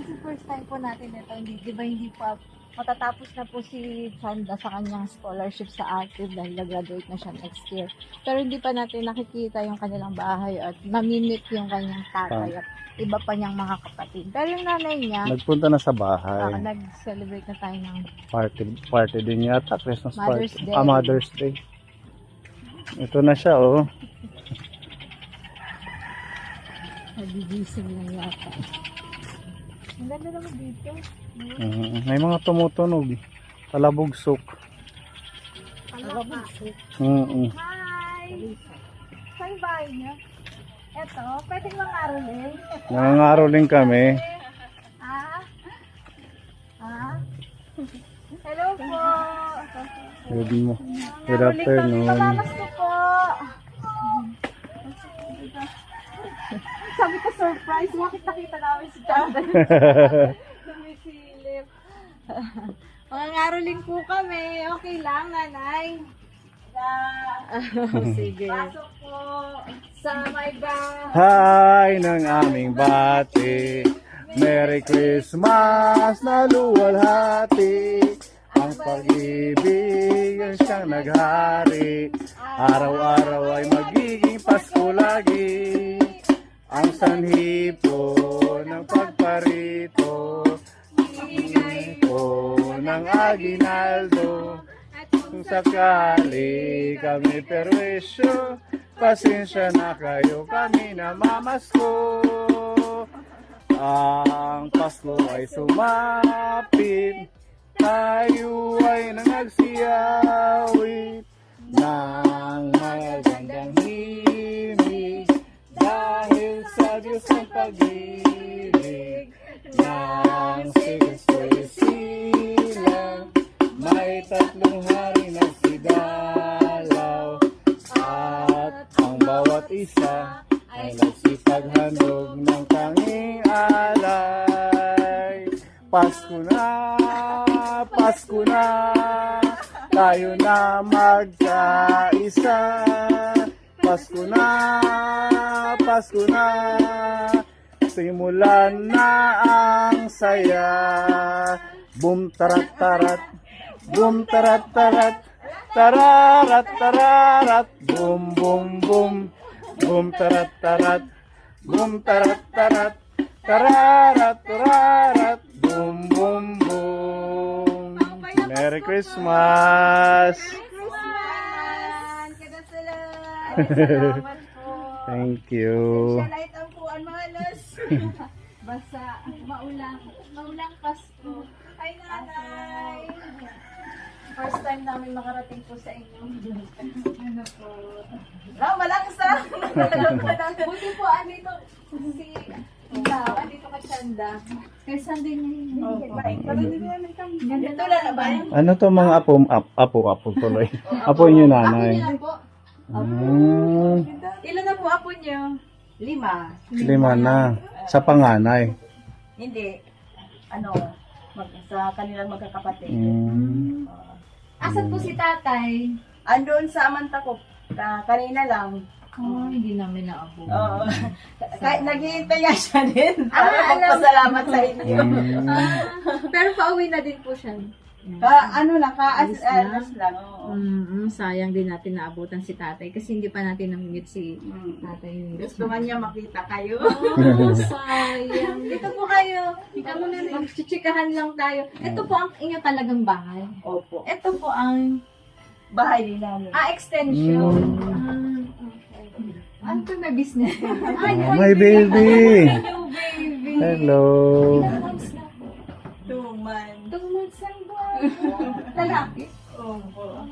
Kasi first time po natin ito, di ba hindi pa matatapos na po si Chanda sa kanyang scholarship sa active dahil nag-graduate na siya next year. Pero hindi pa natin nakikita yung kanilang bahay at mamimit yung kanyang tatay at iba pa niyang mga kapatid. Pero yung nanay niya, Nagpunta na sa bahay. nag-celebrate na tayo ng Party din yata. Christmas Mother's party. Day. Mother's Day. Ito na siya, oh. nagigising lang yata. Ang ganda naman dito. May mga tumutunog. Talabugsok. Alabagsik. Hi! Saan bahay niya? Eto, pwedeng mangaroling. Nangangaroling kami. Ah? Ah? Hello po. Good afternoon. Kamamas ko po. Sabi ko surprise, bakit nakita namin si Chanda? Sumisilip. Mangangaroling po kami. Okay lang, nanay. Sige. Pasok po sa may bahay. Hi ng aming bati. Merry Christmas na luwalhati. Ang pag-ibig ang siyang naghari. Araw-araw ay magiging Pasko lagi. Ang sanhi po ng pagparito. Ingay po ng aginaldo. Kung sakali kami perwisyo, pasensya na kayo kami na mamasko. Ang Pasko ay sumapit, tayo ay nangagsiyawit ng magandang himig dahil sa Diyos ang pag-ibig ng sigasoy silang. May tatlong hari na sidalaw at ang bawat isa ay nagsipaghandog ng tanging alay. Pasko na, tayo na magkaisa. Pasko na, simulan na ang saya. Boom tarat tarat, boom tarat tarat, tararat tararat, boom boom boom, boom tarat tarat, boom tarat tarat, tararat tararat, boom boom boom. Merry Christmas! Salamat po. Thank you. Light ang puan, mahalos. Basa, maulang Pasko. Hi, nanay. First time namin makarating po sa inyo. Ano po? Malangsa. Buti po, andito si ikaw, andito ka Chanda. Kaya saan din niya Ito lang na ba? Ano to mga apo tuloy? Apo niyo nanay. Ako po. Ilan na po apo niyo? 5. 5 na. Sa panganay. Hindi. Sa kanilang magkakapatid. Asan po si tatay? Andun sa Amantakop. Kanina lang. Hindi namin naabot. Oo. Naghihintay nga siya din. Para magpasalamat sa inyo. Pero pauwi na din po siya. Alas lang. Oo. Sayang din natin naabutan si tatay kasi hindi pa natin namimit si tatay. Gusto man niya makita kayo. Sayang. Dito po kayo. Magchichikahan lang tayo. Ito po ang inyo talagang bahay. Opo. Ito po ang Bahay din namin. extension. Ano po may business? My baby. Hello, baby. Hello. Ilang months na po? 2 months. 2 months lang ba? Lalaki? Opo.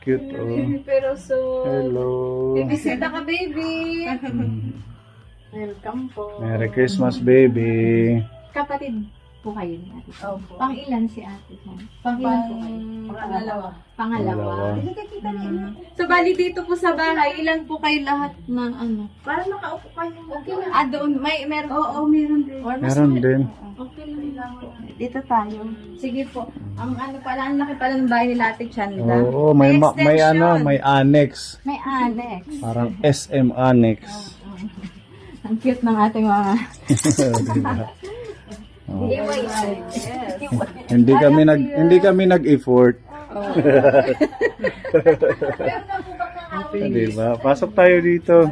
Cute oh. Pero so... Hello. Bibisita ka, baby. Welcome po. Merry Christmas, baby. Kapatid po kayo ni ate. Opo. Pang-ilan si ate? Pang-ilan po kayo? Pangalawa. Pangalawa. Pangalawa. So, bali dito po sa bahay, ilan po kayo lahat ng ano? Para makaupo kayo. Okay lang. Doon, meron po. Oo, meron din. Or mas Meron din. Okay lang po. Dito tayo. Sige po. Ang ano pala, ang laki pala ng bahay nila Ate Chanda. Oo, may extension. may annex. May annex. Parang SM annex. Ang cute ng ating mga Diba? Oh. giveaway. Hindi kami nag-effort. Diba? Pasok tayo dito.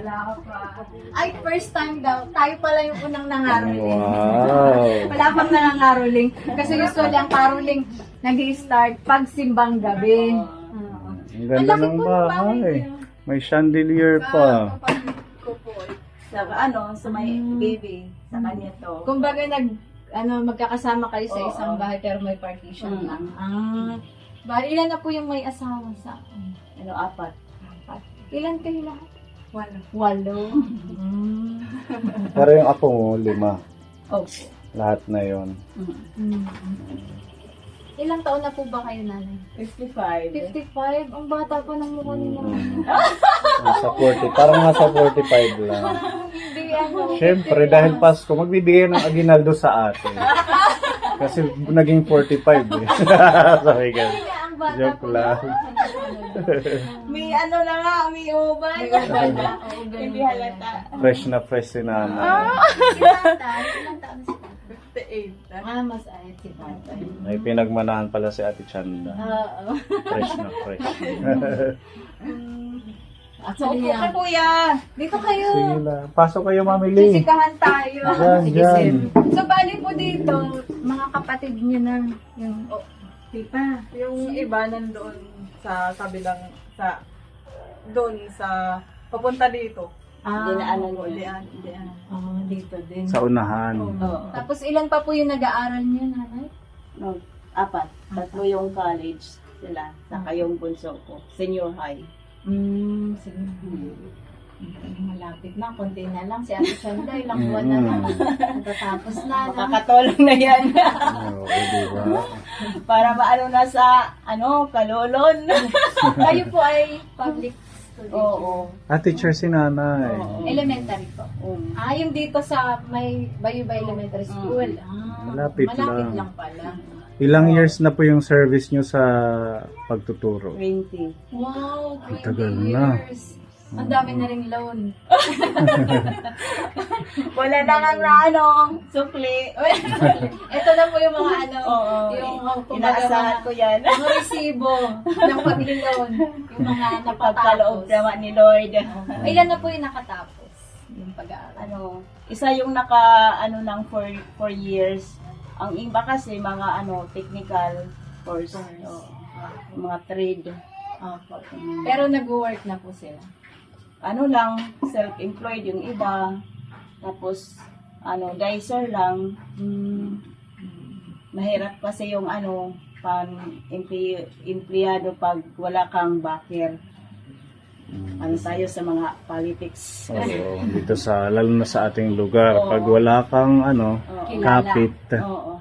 Ay, first time daw. Tayo pala yung unang nangaroling. Wow. Wala pang nangangaroling. Kasi usually ang caroling nag-i-start pag simbang gabi. Ang ganda ng bahay. May chandelier pa. Sa sa may baby, sa kanya to. Kumbaga magkakasama kayo sa isang bahay pero may partition lang. Bali, ilan na po yung may asawa sa Apat. Ilan kayo lahat? Walo. Pero yung apo mo, 5. Okay. Lahat na yon. Ilang taon na po ba kayo, nanay? 55. 55? Ang bata pa ng mukha ni nanay. Nasa 40. Parang nasa 45 lang. Hindi Siyempre, dahil Pasko, magbibigay ng aginaldo sa atin. Kasi naging 45 eh. Sorry guys. ang bata Joke po. lang. May na nga, may uban. Hindi halata. Fresh na fresh si nanay. Si tatay, ilang taon na si tatay? 58. Mas ayat si tatay. May pinagmanahan pala si Ate Chanda. Oo. Fresh na fresh. Actually, Opo, kuya. dito kayo. Sige lang. Pasok kayo, Mami Lee. Sisikahan tayo. Diyan. So, bali po dito, mga kapatid niyo na yung Pipa. Yung iba nandoon sa kabilang, doon sa, papunta dito. Dinaanan mo. Dito din. Sa unahan. Oo. Tapos ilan pa po yung nag-aaral niyo, nanay? No, 4. 3 yung college sila. Saka yung bunso ko. Senior high. Sige. Malapit na, konti na lang. Si Ate Chanda, ilang buwan na lang. Natatapos na. No? Makakatulong na yan. Oo, diba? Para maano na sa, kalolon. Kayo po ay public student. Oo. Teacher si nanay. Elementary po. Yung dito sa may Bayuba Elementary School. Malapit Malapit lang. lang pala. Ilang years na po yung service nyo sa pagtuturo? 20. Wow, 20 Ang tagal na. years. Ang dami na ring loan. Wala na nga sukli. Ito na po yung mga Oo. yung Inaasahan ko yan. mga resibo ng pag-loan. Yung mga Pagkaloob napatapos. naman ni Lord. Ilan na po yung nakatapos? Yung pag-aaral. Isa yung ng 4 years. Ang iba kasi mga technical course. Mga trade. Opo. Pero nag-work na po sila. Self-employed yung iba. Tapos, dicer lang. Mahirap kasi yung empleyado pag wala kang backer. Tayo sa mga politics. Oo, dito lalo na sa ating lugar. Pag wala kang kapit, Oo.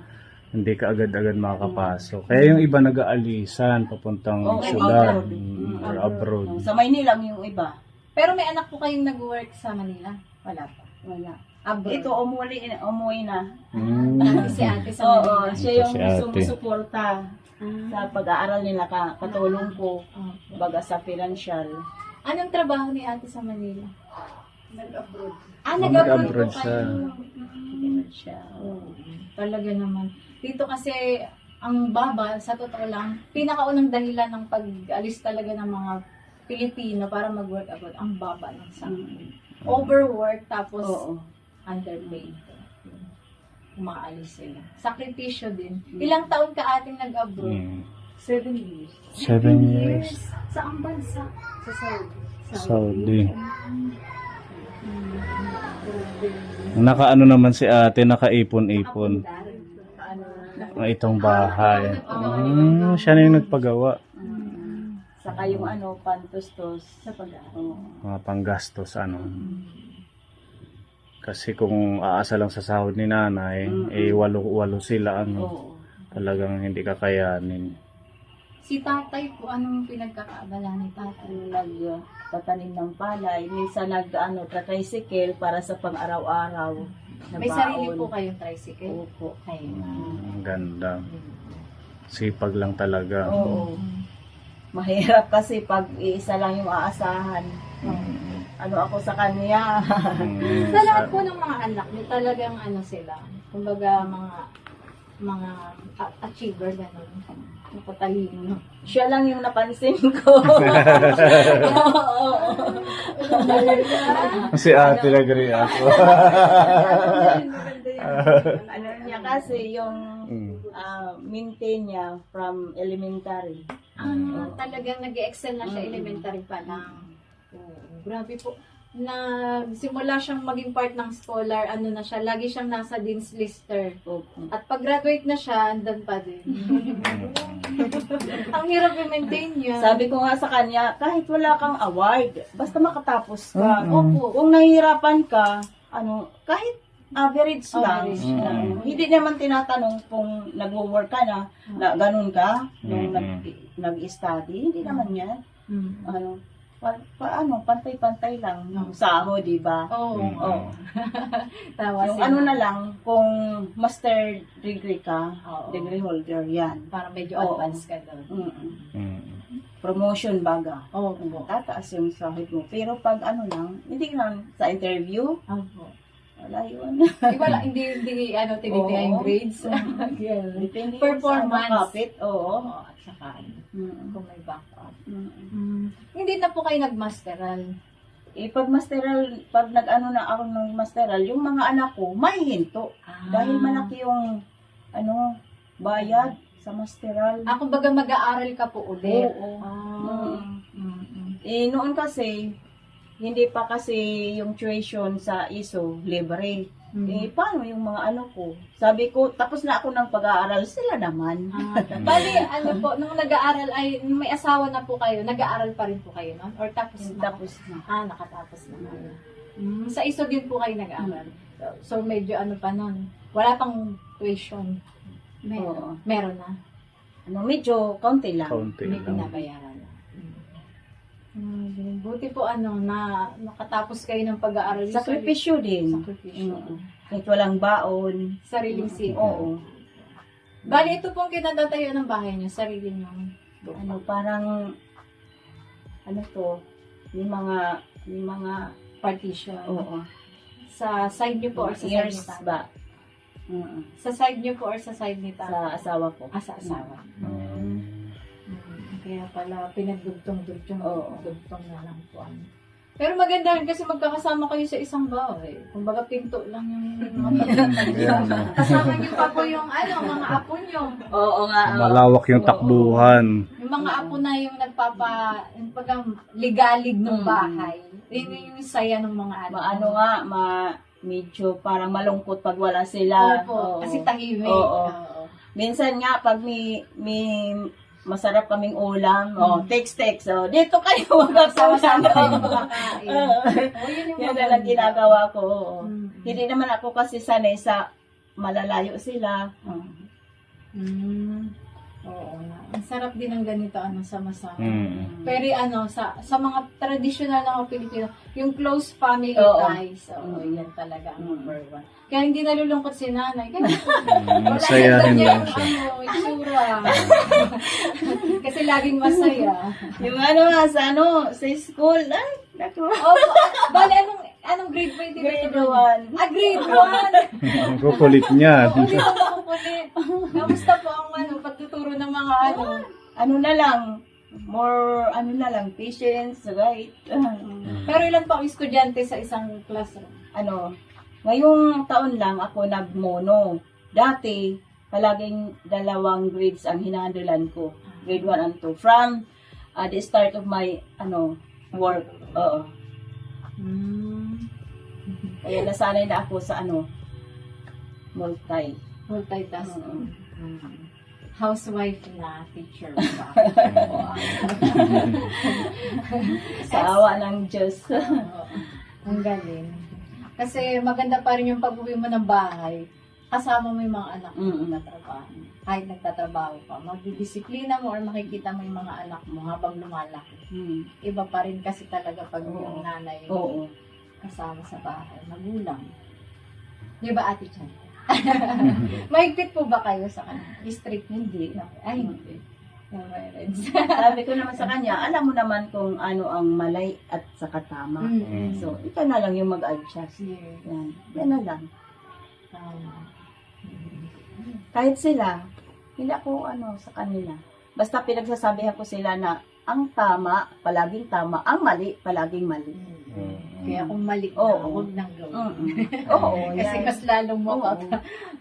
hindi ka agad-agad makakapasok. Kaya yung iba nag-aalisan papuntang syudad or abroad. Sa Maynila yung iba. Pero may anak po kayong nag-work sa Manila? Wala pa. Wala. Abroad. Ito, umuwi na. Si ate sa Oo, Manila. siya yung Si ate. sumusuporta sa pag-aaral nila. Katulong ko, baga sa financial. Anong trabaho ni ate sa Manila? Nag-abroad. Nag-abroad nag-abroad po siya. kayo. Siya. Talaga naman. Dito kasi, ang baba, sa totoo lang, pinakaunang dahilan ng pag-alis talaga ng mga Pilipino para mag-work abroad, ang baba ng sahod. Overwork, tapos Oo. underpaid. Umaalis sila. Sakripisyo din. Ilang taon ka ating nag-abroad? 7 years. 7 years. Saan bansa? Sa Saudi. Saudi. Nakaano naman si ate, nakaipon-ipon. Itong bahay. Siya na yung nagpagawa. Saka yung pantustos sa pag-aaral. Mga panggastos, Kasi kung aasa lang sa sahod ni nanay, walo sila, Oo. talagang hindi kakayanin. Si tatay po, anong pinagkakaabala ni tatay? Nagtatanim ng palay. Minsan tricycle para sa pang-araw-araw. na May sarili baon. po kayong tricycle? Opo. Ang ganda. Sipag lang talaga. Oo. Mahirap kasi pag iisa lang yung aasahan. Ano ako sa kanya. Sa lahat po ng mga anak niyo, talagang ano sila, kumbaga mga achiever, gano'n. Mapatalino. Siya lang yung napansin ko. Si ate nag-agree ako. Ano niya kasi yung Mm. maintain niya from elementary. Talagang nag-excel na siya elementary pa lang. Grabe po. Nagsimula siyang maging part ng scholar, ano na siya, lagi siyang nasa Dean's Lister. At pag-graduate na siya, andan pa din. Ang hirap i-maintain niya. Sabi ko nga sa kanya, kahit wala kang award, basta makatapos ka. Opo. Kung nahihirapan ka, kahit average lang. Average lang. Hindi naman tinatanong kung nagwo-work ka na ganun ka, nung nag-study. Hindi naman yan. Pantay-pantay lang yung sahod, di ba? Oo. Oo. Tawa Yung sila. ano na lang, kung master degree ka, Oo. degree holder, yan. Para medyo Oo. advanced ka doon. Promotion baga. Oo. Tataas yung sahod mo. Pero pag ano lang, hindi lang sa interview, Opo. wala yun. Hindi tinitiya yung Oo. grades. Depende Performance. sa kapit. Oo. Oo, at saka kung may backup. Mm. Hindi na po kayo nag-masteral. Pag masteral, pag nag-ano na ako ng masteral, yung mga anak ko, mahihinto. Dahil malaki yung, bayad sa masteral. Kumbaga mag-aaral ka po ulit. Oo. Mm. Noon kasi, hindi pa kasi yung tuition sa ISO libre. Paano yung mga ano ko? Sabi ko, tapos na ako ng pag-aaral, sila naman. Bali, po, nung nag-aaral ay, may asawa na po kayo, nag-aaral pa rin po kayo noon? Or tapos na? Tapos na. Nakatapos na kayo. Sa ISO din po kayo nag-aaral. So, medyo pa noon. Wala pang tuition. Oo. Meron na. Medyo kaunti lang. Kaunti May lang. binabayaran na. Buti po na nakatapos kayo ng pag-aaral. Sakripisyo din. Sakripisyo. Kahit walang baon. Sariling sipag. Oo. Bali, ito pong kinatatayo ng bahay niyo, sarili niyo. Parang, yung mga, Partition. oo. Sa side niyo po or sa side Years ni Tata? ba? Sa side niyo po or sa side ni Tata? Sa asawa ko. Sa asawa. Mm. Kaya pala pinagdugtong-dugtong. Oo. Dugtong na lang po. Pero maganda rin kasi magkakasama kayo sa isang bahay. Kumbaga pinto lang yung Yan. kasama niyo pa po yung mga apo niyo. Oo nga. Malawak yung takbuhan. Yung mga apo na yung ligalig ng bahay. Yun yung saya ng mga Medyo parang malungkot pag wala sila. Opo, Oo. kasi tahimik. Oo. Minsan nga, pag may masarap kaming ulam, text. Dito kayo, Sama-sama kayo magkakasama. makakain. Yun yung Yan maganda. na lang ginagawa ko. Oo. Mm. Hindi naman ako kasi sanay sa malalayo sila. Oo nga. Ang sarap din ng ganito, sama-sama. Mm. Pero sa mga traditional na mga Pilipino, yung close family Oo. ties, yan talaga ang number one. Kaya hindi nalulungkot si nanay. Kaya Masayahin lang siya. itsura. Kasi laging masaya. Yung sa school, naku. Bale, anong grade ba yung Grade tinuturuan? 1. Grade 1! Ang kukulit niya. Hindi ko makukulit. Kamusta po ang pagtuturo ng mga patience, right? Mm. Pero ilan pa ang estudyante sa isang classroom? Ngayong taon lang ako nagmono. Dati, palaging 2 grades ang hinahandulan ko. Grade 1 and 2. From the start of my work. Oo. Kaya nasanay na ako sa Multitasking. Housewife na teacher pa. Sa awa ng Diyos. Ang galing. Kasi maganda pa rin yung pag-uwi mo ng bahay, kasama mo yung mga anak mo na trabaho. Kahit nagtatrabaho ka, magdidisiplina mo or makikita mo yung mga anak mo habang lumalaki. Iba pa rin kasi talaga pag yung nanay Oo. kasama sa bahay, magulang. Di ba, Ate Chan? Mahigpit po ba kayo sa kanya? Strict? Hindi. Ay, hindi. Sabi ko naman sa kanya, alam mo naman kung ano ang mali at saka tama. So, ikaw na lang yung mag-adjust. Yan. Yan na lang. Kahit sila, hindi ako sa kanila. Basta pinagsasabihan ko sila na ang tama, palaging tama. Ang mali, palaging mali. Kaya kung mali ka, Oo. huwag nang gawin. Oo, Kasi yan. mas lalong mo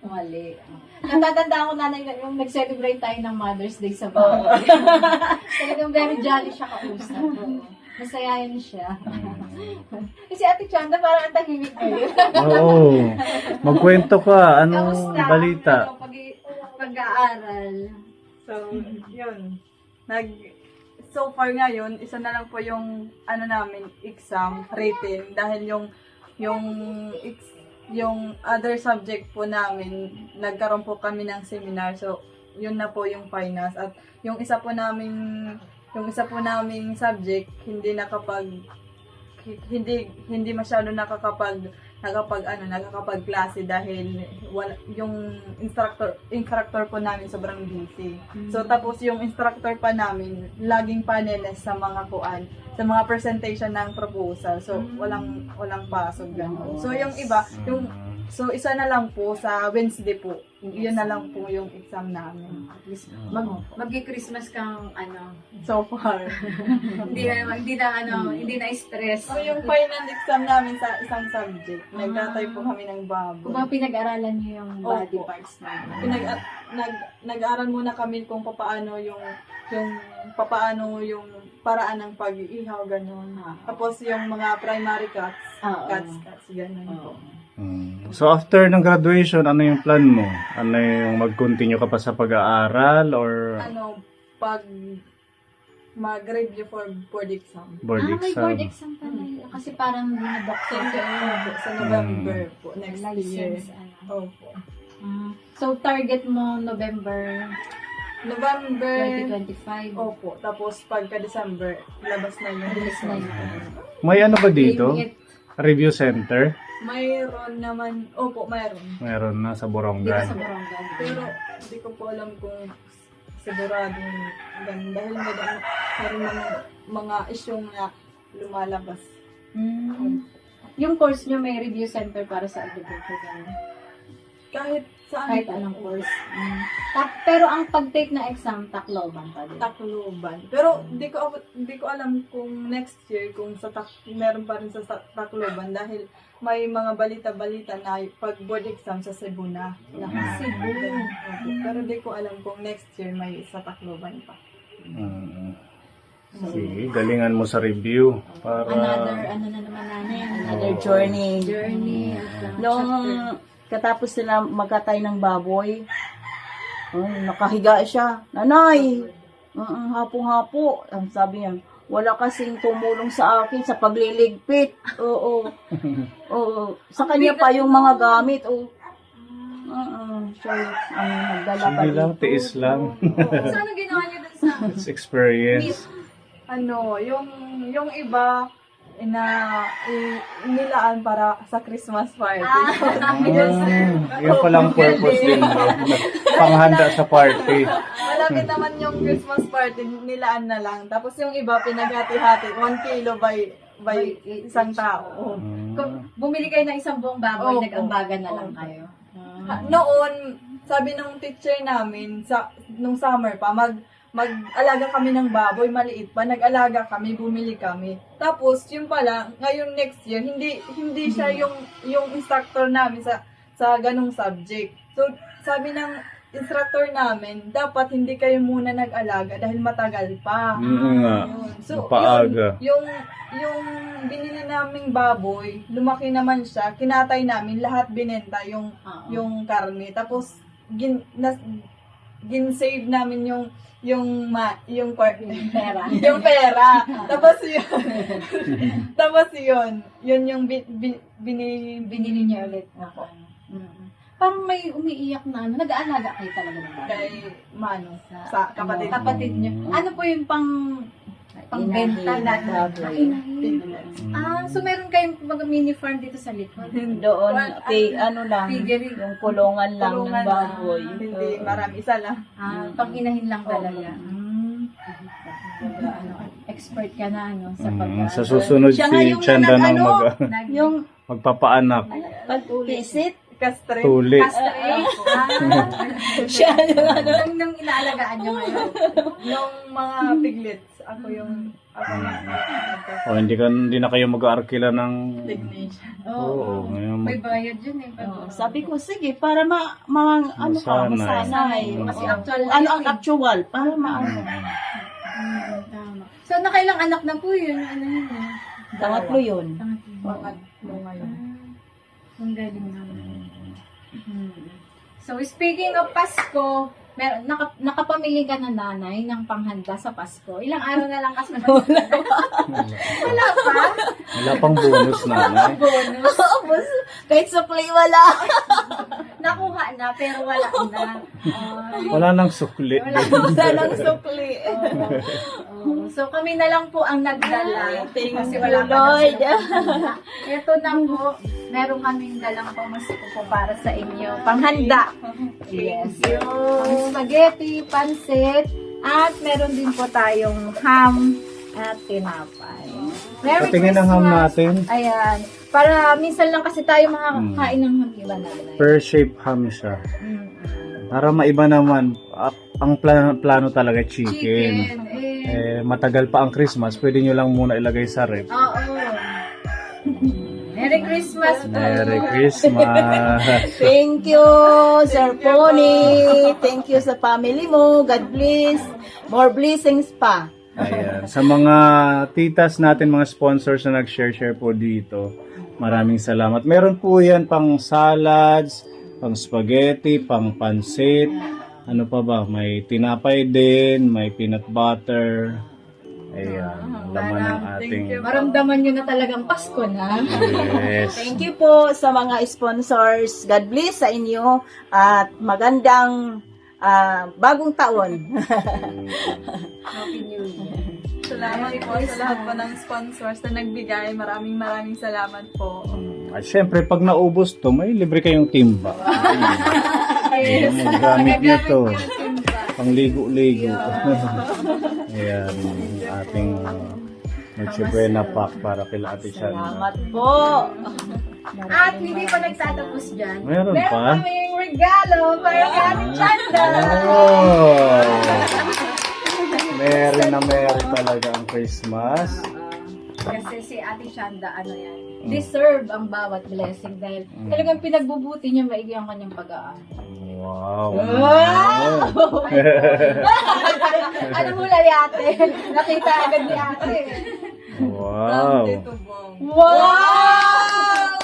mali. Natatandaan ko nanay yung nag-celebrate tayo ng Mother's Day sa bahay. Talagang very jolly siya kausap. Masayayan siya. Kasi Ate Chanda parang ang tahimik kayo. Oo. Magkwento ka. Anong Kamusta? balita? Ano, pag-aaral. So, yun. So far ngayon, isa na lang po yung namin, exam, written. Dahil yung other subject po namin, nagkaroon po kami ng seminar. So, yun na po yung finals. At yung isa po naming subject, hindi masyado nakakapag-klase dahil yung instructor po namin sobrang busy. So tapos yung instructor pa namin laging paneles sa mga presentation ng proposal. So walang pasok ganun. So yung iba, so isa na lang po sa Wednesday po. Yun na lang po yung exam namin. Mag-Christmas kang So far. hindi na stress. So yung final exam namin sa isang subject, nagtatay po kami ng Kung babo. mga pinag-aralan niyo yung body Opo. parts na. Nag-aral muna kami kung paano yung paraan ng pag-iihaw ganun. Tapos yung mga primary cuts, ganun po. So after ng graduation, ano yung plan mo? Ano yung mag-continue ka pa sa pag-aaral or Pag mag-review for board exam. board May board exam? exam pala yun. Kasi parang binadoktor ka. Sa November po, next year. License. Opo. So, target mo November November, 2025. opo. Tapos pagka-December, labas na yung Bilis na yun. May ano ba dito? Limit Review center? Mayroon naman, opo, mayroon. Meron na sa dito Borongan. sa Borongan. Pero hindi ko po alam kung siguradong ganun. Dahil meron mga issue na lumalabas. Yung course nyo may review center para sa agriculture. Kahit saan Kahit po. anong course. Pero ang pag-take na exam, Tacloban pa din. Tacloban. Pero hindi ko alam kung next year kung meron pa rin sa Tacloban dahil may mga balita-balita na pag board exam sa Cebu na. Cebu. Pero hindi ko alam kung next year may sa Tacloban pa. Sige, galingan mo sa review. Para... Another, na naman nanay. Another journey. Journey. Nung katapos sila magkatay ng baboy, nakahiga siya. Nanay, hapong-hapo. Ang sabi niya, wala kasing tumulong sa akin sa pagliligpit. Oo. Sa kanya pa yung mga gamit. Siya ang nagdala pa Sige lang, dito. tiis lang. So, ano ginawa niyo dun sa It's experience. Yung iba nilaan para sa Christmas party. Yun palang purpose din. Panghanda sa party. Malapit naman yung Christmas party, nilaan na lang. Tapos yung iba pinaghati-hati, 1 kilo by isang tao. Kung bumili kayo ng isang buong baboy, Opo. nag-ambagan na lang kayo. Noon, sabi ng teacher namin, nung summer pa, mag-alaga kami ng baboy, maliit pa, nag-alaga kami, bumili kami. Tapos, yun pala, ngayon next year, hindi siya yung instructor namin sa ganong subject. So, sabi ng instructor namin, dapat hindi kayo muna nag-alaga dahil matagal pa. Nga. So, Paaga. yung binili naming baboy, lumaki naman siya, kinatay namin, lahat binenta yung karne. Tapos, gin-save namin yung Pera. yung pera. Tapos yun yung Binili niyo ulit. Parang may umiiyak na nag-aalaga kayo talaga ng baboy. kay Mano, sa kapatid. Kapatid niyo. Ano po yung pangbenta na baboy. so meron kayong mga mini farm dito sa likod. Doon, lang, Piggery. yung kulungan lang ng baboy. Hindi, marami, isa lang. Pang-inahin lang talaga. expert ka na sa Sa susunod Siya nga si yung Chanda nang yung magpapaanak. pag-visit. Castrate. Tulit. Siya yung Nung inaalagaan nyo ngayon. Yung mga piglets, ako yung O, hindi na kayo mag-aarkila ng... technician. Oo, ngayon May bayad yun sabi ko, sige, para masanay. Kasi actual Ano ang actual? Para maano. Tama. So, nakailang anak na po yun? Ano yun? Tangatlo yun. Pangatlo ngayon. Ang galing naman. So, speaking of Pasko, nakapamili ka na nanay ng panghanda sa Pasko. Ilang araw na lang kasi wala pa. Wala pang bonus na. Bonus. Kahit sa play wala. Nakuha na, pero wala na. Wala nang sukli. Wala lang sukli. So, kami na lang po ang nagdala. Thank Kasi you, wala pa Lord. Ito na po. Meron kaming dalang pamasko po para sa inyo. Panghanda. Yes. Ang spaghetti, pansit, at meron din po tayong ham at tinapay. Merry Patingin ang ham natin. Ayan. Para minsan lang kasi tayo makakain ng ham iba natin. Per shape ham siya. Para maiba naman, ang plano talaga chicken. Matagal pa ang Christmas, pwede nyo lang muna ilagay sa rep. Oo. Merry Christmas po. Merry Christmas. Thank you, Sir Pony. Thank you sa family mo. God bless. More blessings pa. Ayan. Sa mga titas natin, mga sponsors na nag-share po dito, maraming salamat. Meron po yan pang salads, pang spaghetti, pang pansit. Ano pa ba? May tinapay din, may peanut butter. Ayan. Laman ng ating... Maramdaman nyo na talagang Pasko na. Yes. Thank you po sa mga sponsors. God bless sa inyo at magandang bagong taon. Happy New Year. Salamat po sa lahat po ng sponsors na nagbigay. Maraming salamat po. At syempre, pag naubos to, may libre kayong timba. Ayan, gamit nyo to. Pangligo-ligo. Ayan, ating Noche Buena pack para kila Ate Chanda. Salamat po. At hindi pa nagtatapos dyan. Meron pa? kaming regalo para kay Ate Chanda. Oh! Merry talaga ang Christmas. Kasi si Ate Chanda, deserve ang bawat blessing dahil talagang pinagbubuti niya maigi ang kanyang pag-aaral. Wow! Ano mula ni ate? Nakita agad ni ate. Wow! Tito Bong. Wow!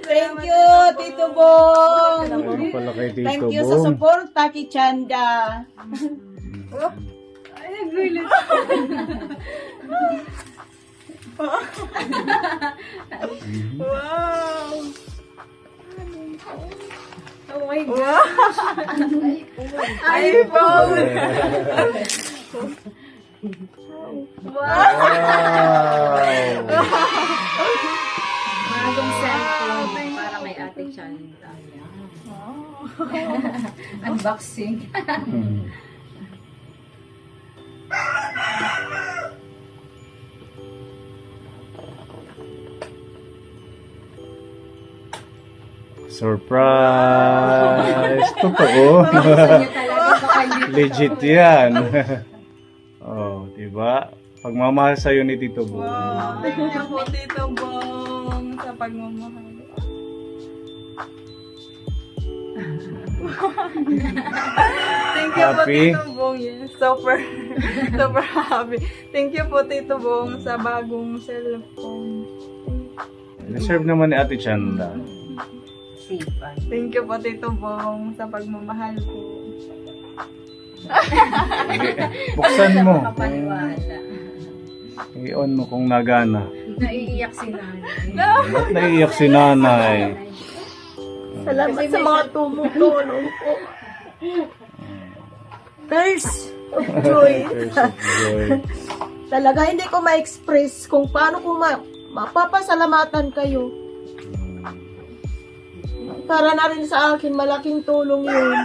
Thank you, Tito Bong. Ano pala kay Tito Thank you sa Bong? support, Taki Chanda. Ay, nagulit. Wow! Oh my gosh. Ay, po! Wow! Bagong cellphone para kay Ate Chanda. Unboxing. Surprise! Totoo. Gusto niyo talaga baka hindi Legit yan. Oh, diba? Pagmamahal sa'yo ni Tito Bong. Wow! Thank you po, Tito Bong, sa pagmamahal. Thank you po, Happy? Tito Bong. Yes, super happy. Thank you po, Tito Bong, sa bagong cellphone. Deserve naman ni Ate Chanda. sipan. Thank you po, Tito Bong, sa pagmamahal po. Buksan mo. Kapaniwala. I-on mo kung nagana. Naiiyak si nanay. Ba't naiiyak si nanay? Salamat sa mga tumutulong po. Tears of joy. Tears of joy. Talaga hindi ko ma-express kung paano ko mapapasalamatan kayo. Para na rin sa akin, malaking tulong yun.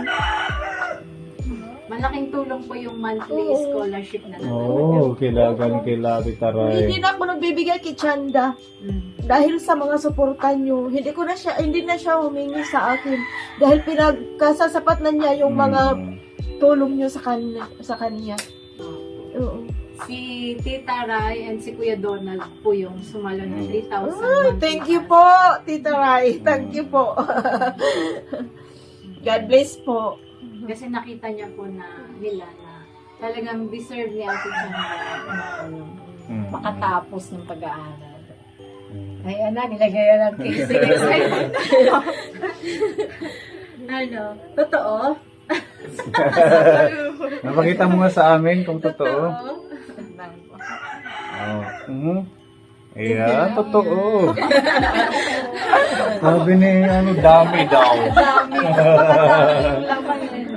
malaking tulong po yung monthly Oo. scholarship na Oo, kailangan kila Tita Hindi Ray. na ako nagbibigay kay Chanda. Mm. Dahil sa mga suporta nyo, hindi na siya humingi sa akin. Dahil pinagkasasapat na niya yung mga tulong nyo sa kanya. Oo. Si Tita Ray and si Kuya Donald po yung sumalo ng 3,000 Ay, monthly thank you cash. po, Tita Rai. Thank you po. God bless po. Kasi nakita niya po na nila na talagang deserve ni Ate Chanda na makatapos ng pag-aaral. Ay, anak, nilagay yan ang case. Excited. Ano? Totoo? Napakita mo nga sa amin kung totoo. Oh. Ayan, totoo. Sabi ni, dami daw. Dami. Yung laman yun.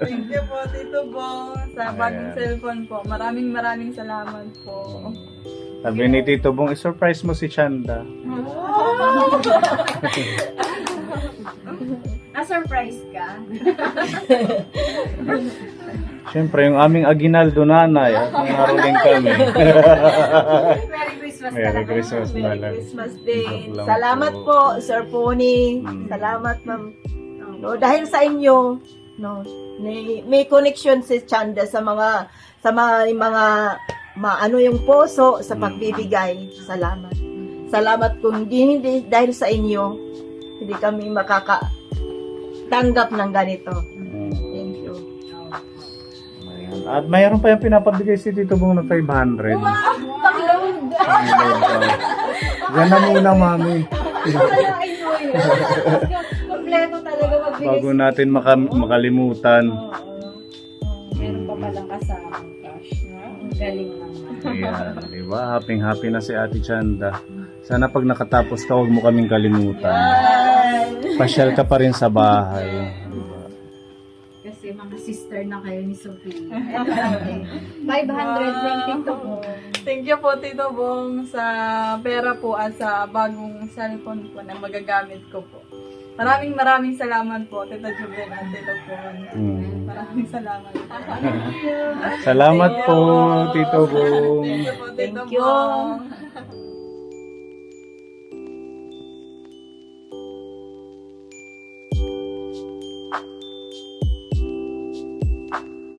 Thank you po, Tito Bong, sa bagong cellphone po. Maraming salamat po. Sabi ni Tito Bong, i-surprise mo si Chanda. Na-surprise ka? Siyempre, yung aming aginaldo nanay at nangaruling kami. Merry Christmas Merry Christmas na Merry lang. Christmas Day. Joke lang Salamat po. po, Sir Pony. Salamat, ma'am. No, dahil sa inyo, no, may connection si Chanda sa mga ano yung puso sa pagbibigay. Salamat. Salamat kung hindi dahil sa inyo, hindi kami makakatanggap ng ganito. Thank you. Ayan. At mayroon pa yung pinapabigay si Tito Bong ng 500. Pang-load! Yan na muna, mami. Kompleto talaga magbigay. Bago natin makalimutan. Meron pa palang kasamang cash. Ang galing naman. Ayan, di ba? Happy na si Ate Chanda. Sana pag nakatapos ka, huwag mo kaming kalimutan. Pasyal ka pa rin sa bahay. Kasi mga sister na kayo ni Sophie. 522 po. Thank you po, Tito Bong, sa pera po at sa bagong cellphone po na magagamit ko po. Maraming salamat po, Tita Juben at Tito Bong. Maraming salamat po. Salamat po, Tito Bong. Thank you po, Tito Thank you. Bong.